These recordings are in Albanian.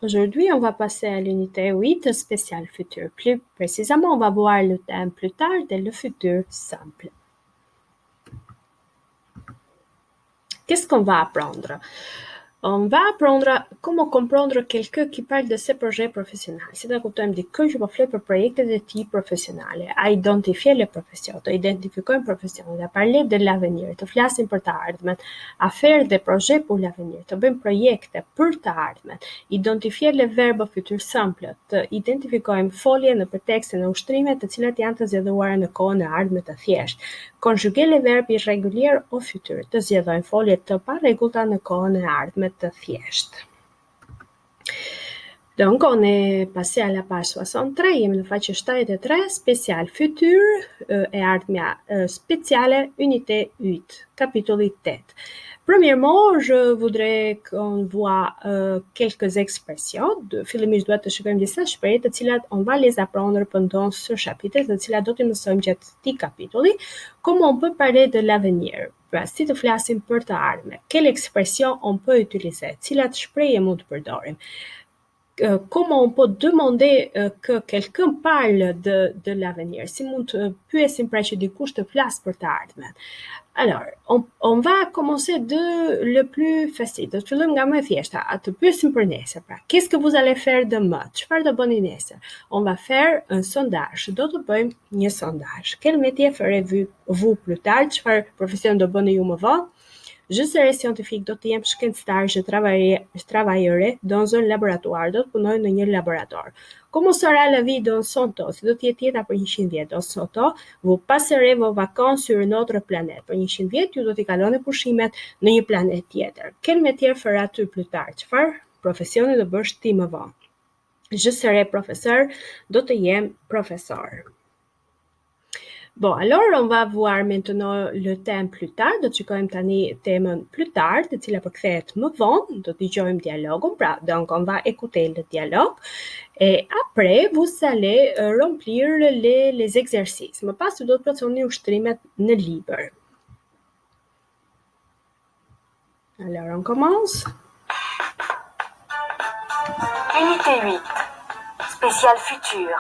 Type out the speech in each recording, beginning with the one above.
Aujourd'hui, on va passer à l'unité 8 spéciale futur. Plus précisément, on va voir le thème plus tard de le futur simple. Qu'est-ce qu'on va apprendre? On va apprendre comment comprendre quelqu'un qui parle de ses projets professionnels. Sitä kun toimi kysy vad fler projekter de type professionnel, à identifier les professions, à identifier une profession, à parler de l'avenir, à flasin për të ardhmen, à faire des projets pour l'avenir, të bëjmë projekte për të ardhmen, identifier les verbes futur simple, të identifikojmë folje në përtekste në ushtrime të cilat janë të zgjedhuara në kohën e ardhme të thjeshtë. Conjuguer les verbes irréguliers au futur, të zgjedhojmë folje të parregullta në kohën e ardhme të thjeshtë. Donc, on est passé à la page 63, jemi në faqe 73, spécial futur e ardhmja spéciale, unité 8, capitulli 8. Premièrement, je voudrais qu'on voit quelques expressions. Fillimisht duhet të shikojmë disa shprehje të cilat on va les apprendre pendant ce chapitre, të cilat do t'i mësojmë gjatë këtij kapitulli. Comment on peut parler de l'avenir? Pra, si të flasim për të ardhmen. Quelle expression on peut utiliser? Cilat shprehje mund të përdorim? Comment on peut demander que quelqu'un parle de l'avenir? Si mund të pyesim pra që dikush të flasë për të ardhmen. Alors, on va commencer de le plus facile. Do të fillojmë nga më e thjeshta. Të pyesim për nesër. Pra, qu'est-ce que vous allez faire demain? Çfarë do bëni nesër? On va faire un sondage. Do të bëjmë një sondage. Quel métier ferez-vous plus tard? Çfarë profesion do bëni ju më vonë? Je serai scientifique, do të jem shkencëtar, je travaillerai dans un laboratoire, do të punoj në një laborator. Comment sera la vie dans 100 ans? Si do të jetë jeta për 100 vjet, dans 100 ans, vous passerez vos vacances sur une autre planète. Për 100 vjet, ju do t'i kaloni pushimet në një planet tjetër. Quel métier feras-tu plus tard? Çfarë profesioni do bësh ti më vonë? Je serai professeur, do të jem profesor. Bon, alors on va voir maintenant le thème plus tard. Do të shikojmë tani temën plus tard, e cila përkthehet më vonë. Do të dëgjojmë dialogun, pra, donc on va écouter le dialogue. Et après, vous allez remplir les exercices. Më pas do të plotësoni ushtrimet në libër. Alors, on commence. Unité 8. Spécial futur.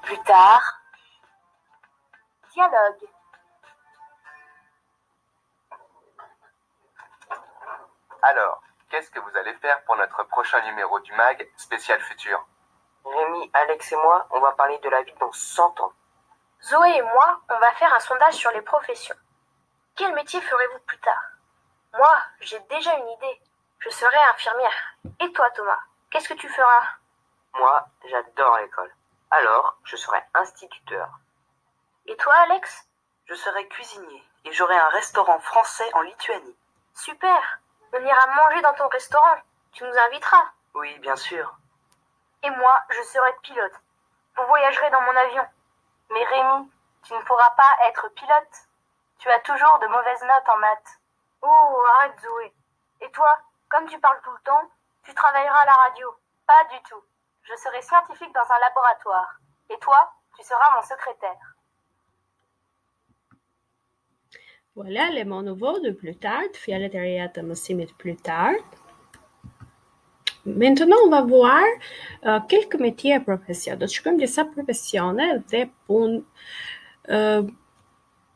Plus tard. Dialogue. Alors, qu'est-ce que vous allez faire pour notre prochain numéro du MAG spécial futur? Rémi, Alex et moi, on va parler de la vie dans 100 ans. Zoé et moi, on va faire un sondage sur les professions. Quel métier ferez-vous plus tard? Moi, j'ai déjà une idée. Je serai infirmière. Et toi, Thomas, qu'est-ce que tu feras? Moi, j'adore l'école. Alors, je serai instituteur. Et toi, Alex? Je serai cuisinier et j'aurai un restaurant français en Lituanie. Super! On ira manger dans ton restaurant. Tu nous inviteras. Oui, bien sûr. Et moi, je serai pilote. Vous voyagerez dans mon avion. Mais Rémi, tu ne pourras pas être pilote. Tu as toujours de mauvaises notes en maths. Oh, arrête Zoé. Et toi, comme tu parles tout le temps, tu travailleras à la radio. Pas du tout. Je serai scientifique dans un laboratoire. Et toi, tu seras mon secrétaire. Voilà les mots nouveaux de plus tard, fjalët e reja të mësimit plus tard. Maintenant, on va voir quelques métiers et professions. Do të shkojmë disa professione dhe punë.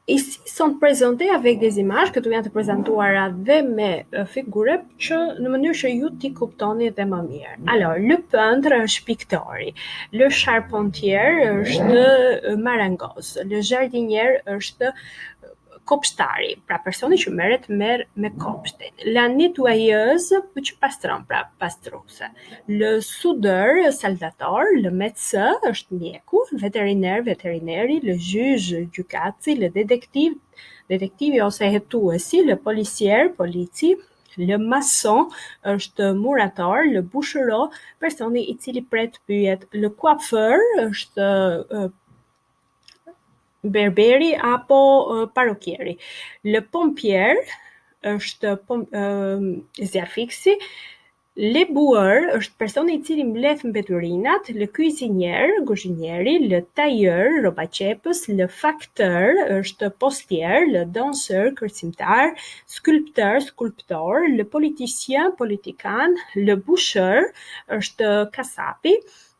Ici sont présentés avec des images këtu janë të prezantuara dhe me figure që në mënyrë që ju t'i kuptoni dhe më mirë. Alors, le peintre është piktori, le charpentier është marangos, le jardinier është kopshtari, pra personi që merret me kopshtin. La nettoyeuse që pastron, pra pastruese. Le soudeur, saldator, le médecin është mjeku, veterineri, le juge, gjykatësi, le detektivi ose hetuesi, le policier, polici, le maçon është murator, le boucheron, personi i cili pret pyet, le coiffeur është berberi apo parrukieri. Le pompier është zjarfiksi, L'éboueur është personi I cili mbledh mbeturinat, le cuisinier, kuzhinieri, le tailleur, rrobaqepës, le facteur është postier, le danseur, kërcimtar, sculpteur, skulptor, le politicien, politikan, le boucher është kasapi,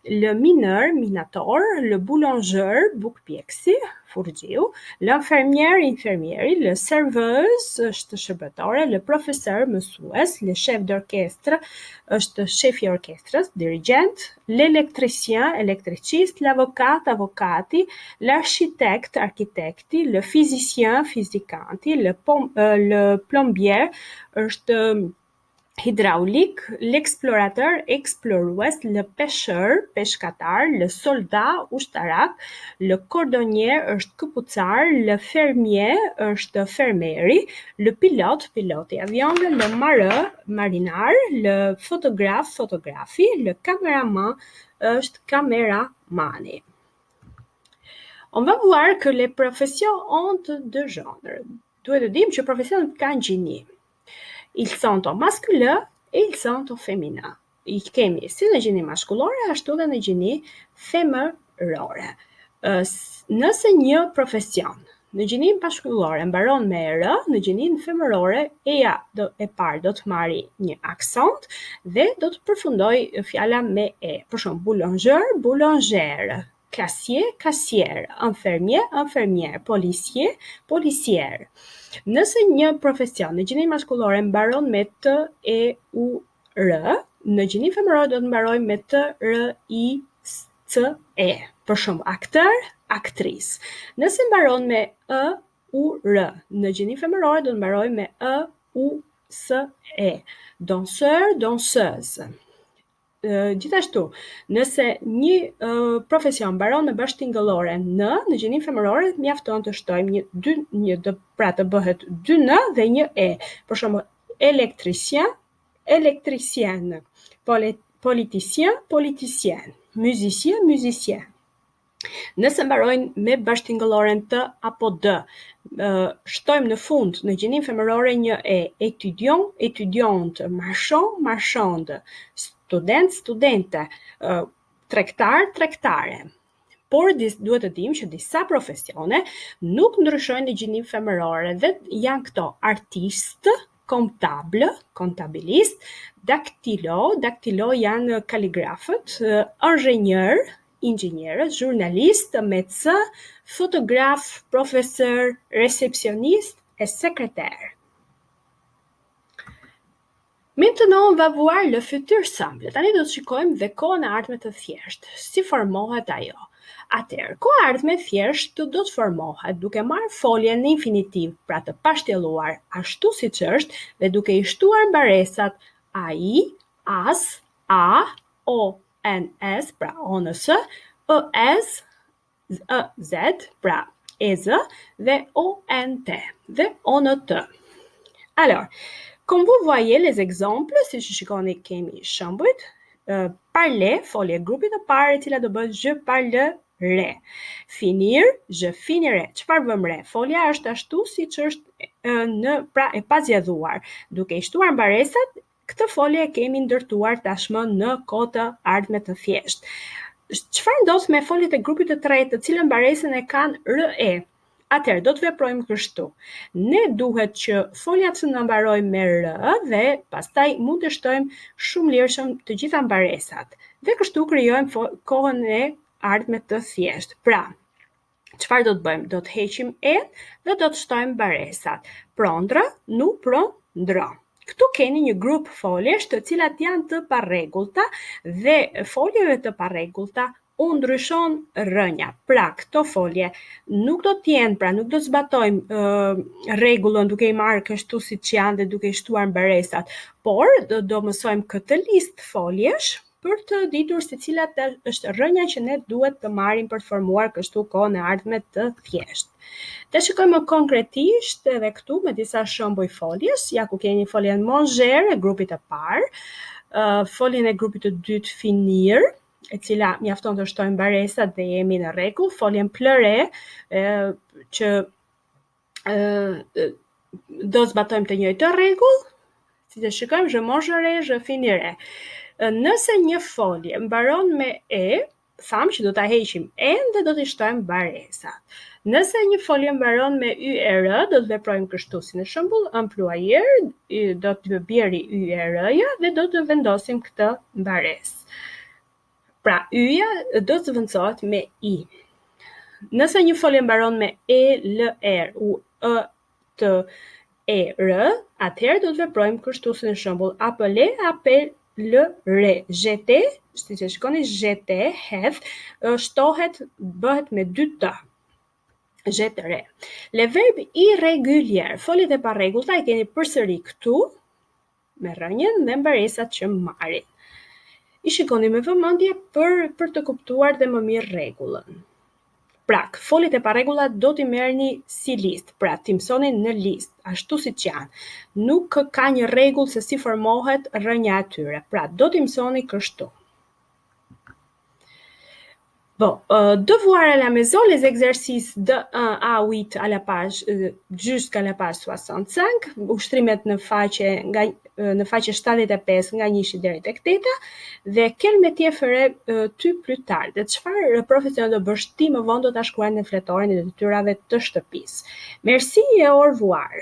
le mineur, minator, le boulanger, bukpjeksi, furgjiu, l'infirmière, infirmieri, le serveuse është shërbëtore, le professeur, mësues, le chef d'orchestre është shefi I orkestrës, dirigent, l'électricien, électriciste, l'avocat, avokati, l'architecte, arkitekti, le physicien, fizikanti, le plombier është hydraulik, l'explorateur, explorues, le pêcheur, peshkatar, le soldat, ushtarak, le cordonnier është këpucar, le fermier është fermeri, le pilote, piloti I avionëve, le marin, marinar, le photographe, fotografi, le caméraman është kameramani. On va voir que les professions ont deux genres. Duhet të dim që profesionet kanë gjini. Ils sont au masculin et ils sont au féminin. I kemi si në gjini maskullore, ashtu dhe në gjini femërore. Nëse një profesion në gjinin maskullore mbaron me r, në gjinin femërore e parë do të marri një aksent dhe do të përfundoj fjala me e. Për shembull, boulanger, boulangère, caissier, caissière, infirmier, infirmière, policier, policière. Nëse një profesion në gjinin maskullore mbaron me t, e, u, r, në gjinin femërore do të mbaroj me t, r, i, c, e. Për shembull, aktor, aktris. Nëse mbaron me e, u, r, në gjinin femërore do të mbaroj me e, u, s, e. Danseur, danseuse. Gjithashtu, nëse një profesion mbaron me bashkëtingëllore në gjinin femërore mjafton të shtojmë pra të bëhet 2 n dhe një e. Për shembull, électricien, électricienne, politicien, politicienne, musicien, musicienne. Nëse mbarojnë me bashkëtingëlloren t apo d, shtojmë në fund në gjinin femërore një e. Étudiant, étudiante, marchand, marchande, student, studente, tregtar, tregtare. Por duhet të dim që disa profesione nuk ndryshojnë në gjinin femërore dhe janë këto artist, comptable, contabilist, daktilo, daktilo janë kaligrafët, ingénieur, inxhinierët, journaliste, médecin, photographe, professeur, réceptionniste et secrétaire. Maintenant, on va voir le futur simple. Tani do të shikojmë dhe kohën e ardhme të thjeshtë, si formohet ajo. Atëherë, koha e ardhme thjesht do të formohet duke marrë foljen në infinitiv, pra të pashtjelluar ashtu siç është dhe duke I shtuar mbaresat ai, as, a, o, n-s, pra ons, es, z, pra ez dhe ont dhe ont. Alors, comme vous voyez les exemples, si që shikoni kemi shembujt, parler, folje grupit të parë e cila do bëhet je parlerai. Finir, je finirai. Çfarë vëmë re? Folja është ashtu siç është pra e pazgjedhuar. Duke I shtuar mbaresat, këtë folje e kemi ndërtuar tashmë në kohë të ardhme të thjeshtë. Çfarë ndodh me foljet e grupit të tretë, të cilën mbaresën e kanë re? Atëherë, do të veprojmë kështu. Ne duhet që foljat të mbarojmë me r dhe pastaj mund të shtojmë shumë lirshëm të gjitha mbaresat. Dhe kështu krijojmë kohën e ardhme të thjeshtë. Pra, çfarë do të bëjmë? Do të heqim e dhe do të shtojmë mbaresat. Prondra, nu, prondra. Këtu keni një grup foljesh të cilat janë të parregullta dhe foljeve të parregullta u ndryshon rënja. Pra, këto folje nuk do t'jenë, pra nuk do zbatojmë rregullën duke I marrë kështu siç janë dhe duke I shtuar mbaresat, por do mësojmë këtë listë foljesh për të ditur se cila është rënja që ne duhet të marrim për të formuar kështu kohën e ardhme të thjeshtë. Të shikojmë konkretisht edhe këtu me disa shembuj foljes, ja ku keni foljen manger e grupit të parë, foljen e grupit të dytë finir, e cila mjafton të shtojmë mbaresat dhe jemi në rregull, foljen pleurer, që do zbatojmë të njëjtë rregull, Si të shikojmë, je mangerai, je finirai. Nëse një folje mbaron me e, thamë që do ta heqim e-n dhe do t'i shtojmë baresat. Nëse një folje mbaron me yr, do të veprojmë kështu, si në shembull, employer, do të bjeri yr-ja dhe do të vendosim këtë baresë. Pra, y-ja do të zvendësohet me i. Nëse një folje mbaron me e, l, r, u, e, t, e, r, atëherë do të veprojmë kështu, si në shembull, apele, apel, l, re. Jete, si që shikoni, jete, hedh, shtohet, bëhet me 2 t. Jetere. Le verb irregulier, foljet e parregullta I keni përsëri këtu, me rënjën dhe mbaresat që marrin. I shikoni me vëmendje për të kuptuar dhe më mirë rregullën. Pra, foljet e parregullta do t'i merrni si listë, pra t'i mësoni në listë, ashtu siç janë. Nuk ka një rregull se si formohet rënja e tyre. Pra, do t'i mësoni kështu. Bon, devoir à la maison, les exercices de 1 à 8 à la page, jusqu'à la page 65, ushtrimet në faqe 75 nga 1 deri tek 8, dhe quel métier ferais tu plus tard? Dhe çfarë profesion do bësh ti më vonë do ta shkruaj në fletorin e detyrave të shtëpisë. Merci et au revoir.